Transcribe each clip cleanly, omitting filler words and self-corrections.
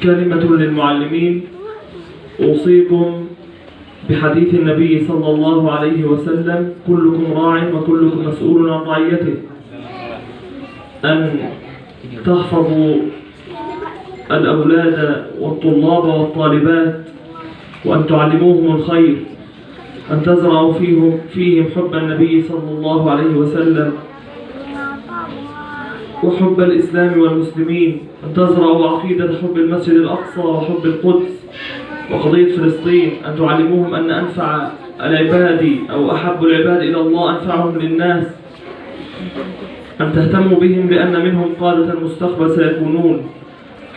كلمة للمعلمين. أوصيكم بحديث النبي صلى الله عليه وسلم: كلكم راع وكلكم مسؤول عن رعيته، أن تحفظوا الأولاد والطلاب والطالبات، وأن تعلموهم الخير، أن تزرعوا فيهم حب النبي صلى الله عليه وسلم وحب الإسلام والمسلمين، أن تزرعوا عقيدة حب المسجد الأقصى وحب القدس وقضية فلسطين، أن تعلموهم أن أنفع العباد أو أحب العباد إلى الله أنفعهم للناس، أن تهتموا بهم لأن منهم قادة المستقبل سيكونون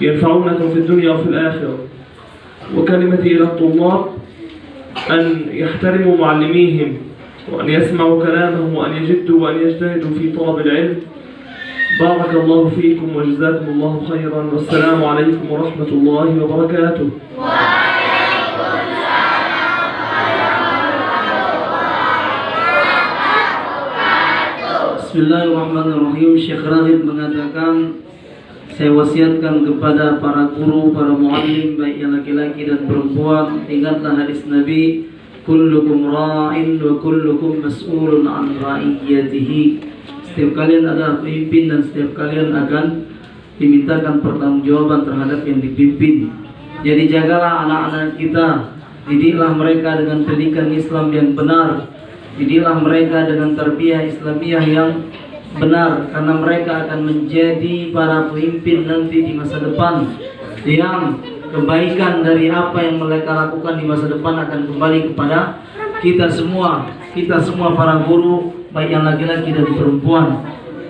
ينفعونكم في الدنيا وفي الآخرة. وكلمتي إلى الطلاب أن يحترموا معلميهم، وأن يسمعوا كلامهم، وأن يجدوا وأن يجتهدوا في طلب العلم. بارك الله فيكم وجزاكم الله خيرا، والسلام عليكم ورحمة الله وبركاته. Bismillahirrahmanirrahim. Syekh Rahid mengatakan, saya wasiatkan kepada para guru, para muallim, baik yang laki-laki dan perempuan, ingatlah hadis Nabi, kullukum ra'in wa kullukum mas'ulun an ra'iyatihi. Setiap kalian adalah pemimpin dan setiap kalian akan dimintakan pertanggungjawaban terhadap yang dipimpin. Jadi jagalah anak-anak kita, didiklah mereka dengan pendidikan Islam yang benar, didiklah mereka dengan tarbiyah Islamiyah yang benar, karena mereka akan menjadi para pemimpin nanti di masa depan, yang kebaikan dari apa yang mereka lakukan di masa depan akan kembali kepada kita semua para guru, baik yang laki-laki dan perempuan.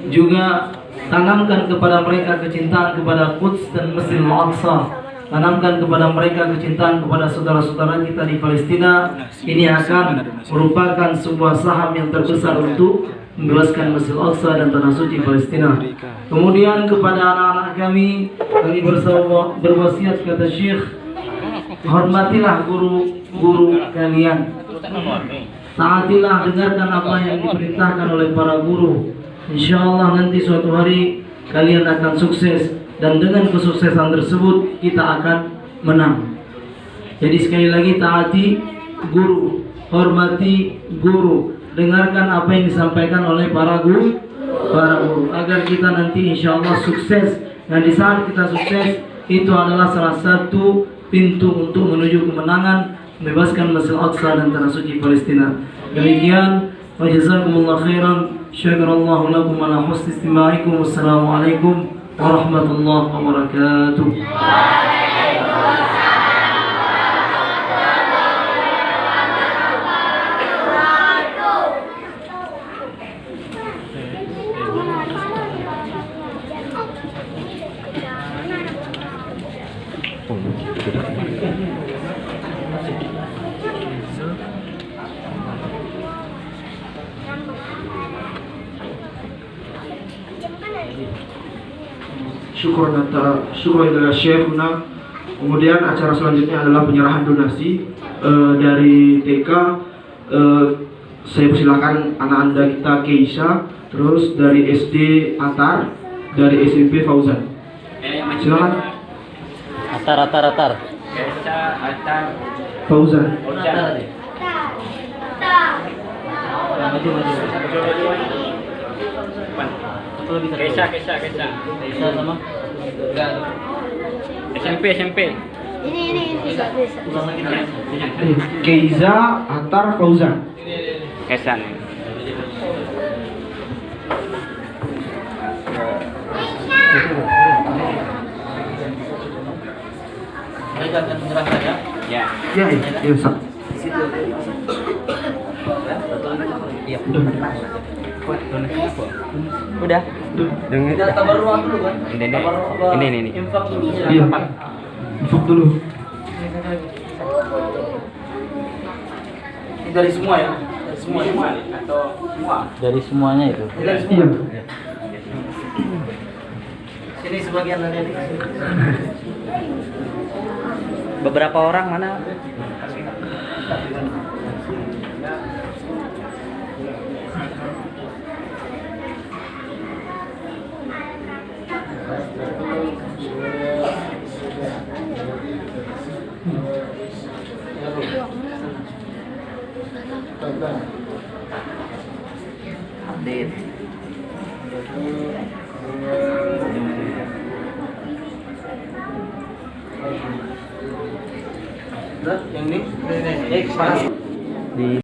Juga tanamkan kepada mereka kecintaan kepada Quds dan Masjidil Aqsa, tanamkan kepada mereka kecintaan kepada saudara-saudara kita di Palestina. Ini akan merupakan sebuah saham yang terbesar untuk membebaskan Masjidil Aqsa dan tanah suci Palestina. Kemudian kepada anak-anak kami berwasiat, kata Syekh, hormatilah guru-guru kalian, taatilah, dengarkan apa yang diperintahkan oleh para guru. Insyaallah nanti suatu hari kalian akan sukses, dan dengan kesuksesan tersebut kita akan menang. Jadi sekali lagi, taati guru, hormati guru, dengarkan apa yang disampaikan oleh para guru, agar kita nanti insyaallah sukses. Dan di saat kita sukses, itu adalah salah satu pintu untuk menuju kemenangan, membebaskan Masjidil Aqsa dan tanah suci Palestina. Demikian, wa jazakumullah khairan, syakarallahu lakum ala husni istima'ikum. Wassalamualaikum warahmatullahi wabarakatuh. Syukur ila Syekhuna. Kemudian acara selanjutnya adalah penyerahan donasi dari TK. Saya persilakan anak anda kita Keisha, terus dari SD Atar, dari SMP Fauzan. Silakan. Atar. Keisha, Atar, Fauzan. Keisha sama SMP. Ini Keiza, Atar, Fauzan. Kesan. Mereka akan menyerahkan ya. Ya, Sa. Iya. Udah. Kita tabarruan dulu kan? Ini. Infak dulu. Iya. Infak dulu. Ini dari semua ya? Dari semua atau semua? Dari semuanya itu. Dari semua. Iya. Sini sebagian ada di sini. Beberapa orang mana? Update. Yang ini? Panas. Di